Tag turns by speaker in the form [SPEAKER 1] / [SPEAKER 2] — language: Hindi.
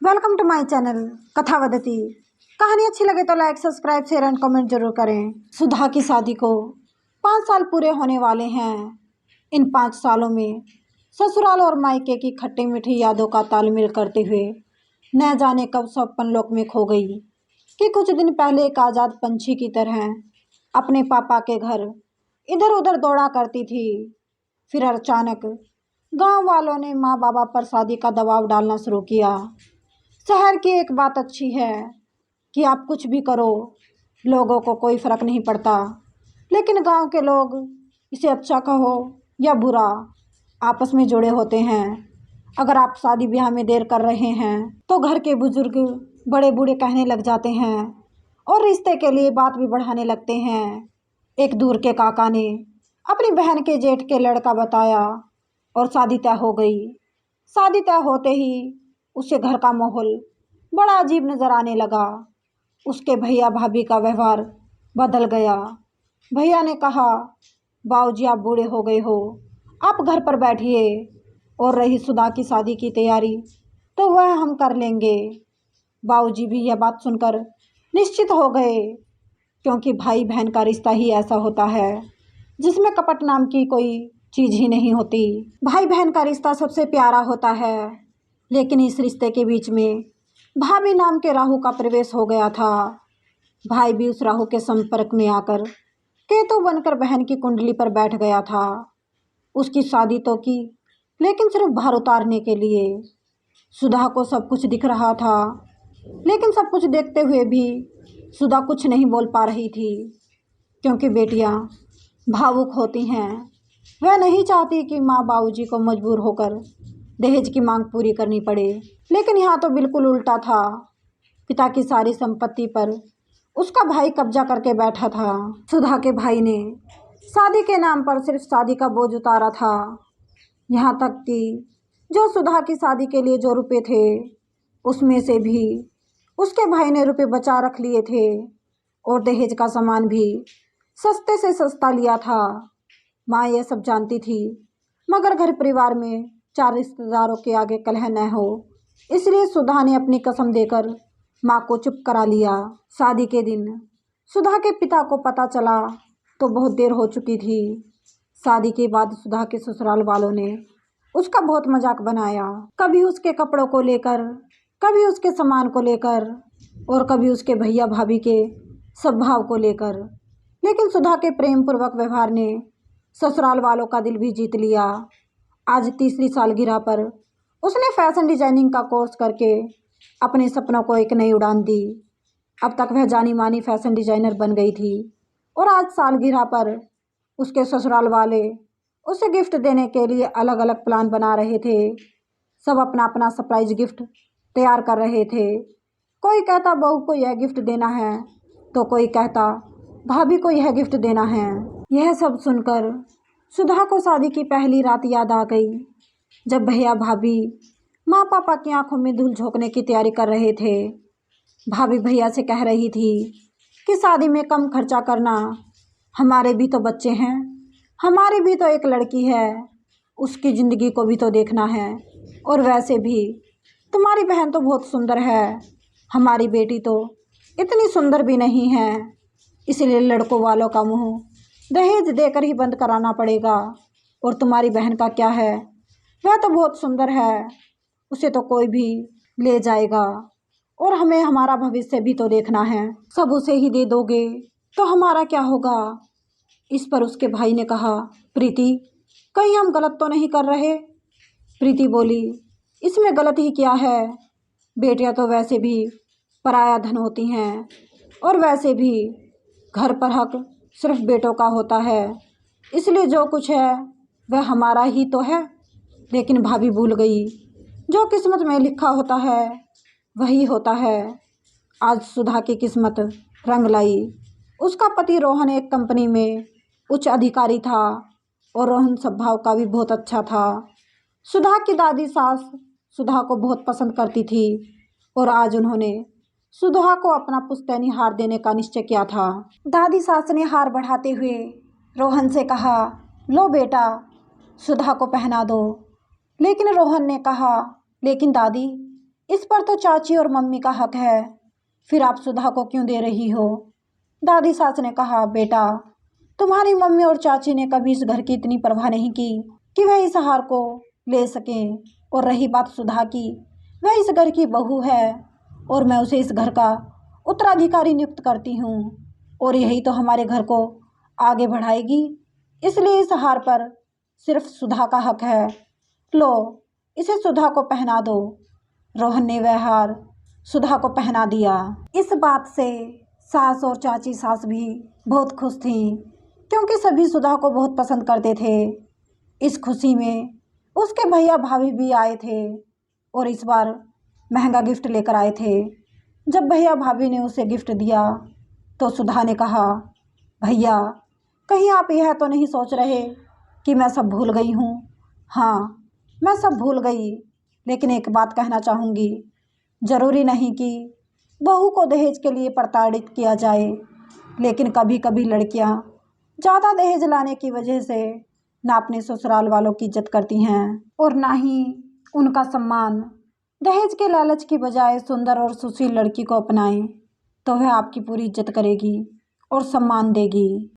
[SPEAKER 1] Welcome to my channel Kathavadati. कहानी अच्छी लगे तो like subscribe share and comment जरूर करें। सुधा की शादी को 5 साल पूरे होने वाले हैं। इन 5 सालों में ससुराल और मायके की खट्टी मीठी यादों का तालमेल करते हुए न जाने कब सपन लोक में खो गई कि कुछ दिन पहले एक आज़ाद पंछी की तरह अपने पापा के घर इधर उधर दौड़ा करती थी। फिर अचानक गांव वालों ने माँ बाबा पर शादी का दबाव डालना शुरू किया। शहर की एक बात अच्छी है कि आप कुछ भी करो, लोगों को कोई फ़र्क नहीं पड़ता, लेकिन गांव के लोग इसे अच्छा कहो या बुरा आपस में जुड़े होते हैं। अगर आप शादी ब्याह में देर कर रहे हैं तो घर के बुजुर्ग बड़े बूढ़े कहने लग जाते हैं और रिश्ते के लिए बात भी बढ़ाने लगते हैं। एक दूर के काका ने अपनी बहन के जेठ के लड़का बताया और शादी तय हो गई। शादी तय होते ही उसे घर का माहौल बड़ा अजीब नज़र आने लगा। उसके भैया भाभी का व्यवहार बदल गया। भैया ने कहा, बाऊजी आप बूढ़े हो गए हो, आप घर पर बैठिए, और रही सुधा की शादी की तैयारी तो वह हम कर लेंगे। बाऊजी भी यह बात सुनकर निश्चित हो गए, क्योंकि भाई बहन का रिश्ता ही ऐसा होता है जिसमें कपट नाम की कोई चीज़ ही नहीं होती। भाई बहन का रिश्ता सबसे प्यारा होता है, लेकिन इस रिश्ते के बीच में भाभी नाम के राहु का प्रवेश हो गया था। भाई भी उस राहु के संपर्क में आकर केतु बनकर बहन की कुंडली पर बैठ गया था। उसकी शादी तो की, लेकिन सिर्फ भार उतारने के लिए। सुधा को सब कुछ दिख रहा था, लेकिन सब कुछ देखते हुए भी सुधा कुछ नहीं बोल पा रही थी, क्योंकि बेटियां भावुक होती हैं। वह नहीं चाहती कि माँ बाबूजी को मजबूर होकर दहेज की मांग पूरी करनी पड़े, लेकिन यहाँ तो बिल्कुल उल्टा था। पिता की सारी संपत्ति पर उसका भाई कब्जा करके बैठा था। सुधा के भाई ने शादी के नाम पर सिर्फ शादी का बोझ उतारा था। यहाँ तक कि जो सुधा की शादी के लिए जो रुपए थे, उसमें से भी उसके भाई ने रुपए बचा रख लिए थे और दहेज का सामान भी सस्ते से सस्ता लिया था। माँ यह सब जानती थी, मगर घर परिवार में 4 रिश्तेदारों के आगे कलह न हो, इसलिए सुधा ने अपनी कसम देकर माँ को चुप करा लिया। शादी के दिन सुधा के पिता को पता चला तो बहुत देर हो चुकी थी। शादी के बाद सुधा के ससुराल वालों ने उसका बहुत मजाक बनाया, कभी उसके कपड़ों को लेकर, कभी उसके सामान को लेकर, और कभी उसके भैया भाभी के स्वभाव को लेकर। लेकिन सुधा के प्रेम पूर्वक व्यवहार ने ससुराल वालों का दिल भी जीत लिया। आज तीसरी सालगिरह पर उसने फैशन डिजाइनिंग का कोर्स करके अपने सपनों को एक नई उड़ान दी। अब तक वह जानी मानी फैशन डिजाइनर बन गई थी, और आज सालगिरह पर उसके ससुराल वाले उसे गिफ्ट देने के लिए अलग अलग प्लान बना रहे थे। सब अपना अपना सरप्राइज गिफ्ट तैयार कर रहे थे। कोई कहता बहू को यह गिफ्ट देना है, तो कोई कहता भाभी को यह गिफ्ट देना है। यह सब सुनकर सुधा को शादी की पहली रात याद आ गई, जब भैया भाभी माँ पापा की आंखों में धूल झोंकने की तैयारी कर रहे थे। भाभी भैया से कह रही थी कि शादी में कम खर्चा करना, हमारे भी तो बच्चे हैं, हमारी भी तो एक लड़की है, उसकी ज़िंदगी को भी तो देखना है, और वैसे भी तुम्हारी बहन तो बहुत सुंदर है, हमारी बेटी तो इतनी सुंदर भी नहीं है, इसलिए लड़कों वालों का मुंह दहेज देकर ही बंद कराना पड़ेगा। और तुम्हारी बहन का क्या है, वह तो बहुत सुंदर है, उसे तो कोई भी ले जाएगा, और हमें हमारा भविष्य भी तो देखना है, सब उसे ही दे दोगे तो हमारा क्या होगा। इस पर उसके भाई ने कहा, प्रीति कहीं हम गलत तो नहीं कर रहे। प्रीति बोली, इसमें गलत ही क्या है, बेटियां तो वैसे भी पराया धन होती हैं, और वैसे भी घर पर हक सिर्फ बेटों का होता है, इसलिए जो कुछ है वह हमारा ही तो है। लेकिन भाभी भूल गई, जो किस्मत में लिखा होता है वही होता है। आज सुधा की किस्मत रंग लाई। उसका पति रोहन एक कंपनी में उच्च अधिकारी था, और रोहन स्वभाव का भी बहुत अच्छा था। सुधा की दादी सास सुधा को बहुत पसंद करती थी, और आज उन्होंने सुधा को अपना पुश्तैनी हार देने का निश्चय किया था। दादी सास ने हार बढ़ाते हुए रोहन से कहा, लो बेटा, सुधा को पहना दो। लेकिन रोहन ने कहा, लेकिन दादी इस पर तो चाची और मम्मी का हक है, फिर आप सुधा को क्यों दे रही हो? दादी सास ने कहा, बेटा तुम्हारी मम्मी और चाची ने कभी इस घर की इतनी परवाह नहीं की कि वह इस हार को ले सकें। और रही बात सुधा की, वह इस घर की बहू है और मैं उसे इस घर का उत्तराधिकारी नियुक्त करती हूँ और यही तो हमारे घर को आगे बढ़ाएगी। इसलिए इस हार पर सिर्फ सुधा का हक है। लो इसे सुधा को पहना दो। रोहन ने वह हार सुधा को पहना दिया। इस बात से सास और चाची सास भी बहुत खुश थीं, क्योंकि सभी सुधा को बहुत पसंद करते थे। इस खुशी में उसके भैया भाभी भी आए थे और इस बार महंगा गिफ्ट लेकर आए थे। जब भैया भाभी ने उसे गिफ्ट दिया तो सुधा ने कहा, भैया कहीं आप यह तो नहीं सोच रहे कि मैं सब भूल गई हूँ? हाँ मैं सब भूल गई, लेकिन एक बात कहना चाहूँगी, ज़रूरी नहीं कि बहू को दहेज के लिए प्रताड़ित किया जाए, लेकिन कभी कभी लड़कियाँ ज़्यादा दहेज लाने की वजह से ना अपने ससुराल वालों की इज्जत करती हैं और ना ही उनका सम्मान। दहेज के लालच की बजाय सुंदर और सुशील लड़की को अपनाएं तो वह आपकी पूरी इज्जत करेगी और सम्मान देगी।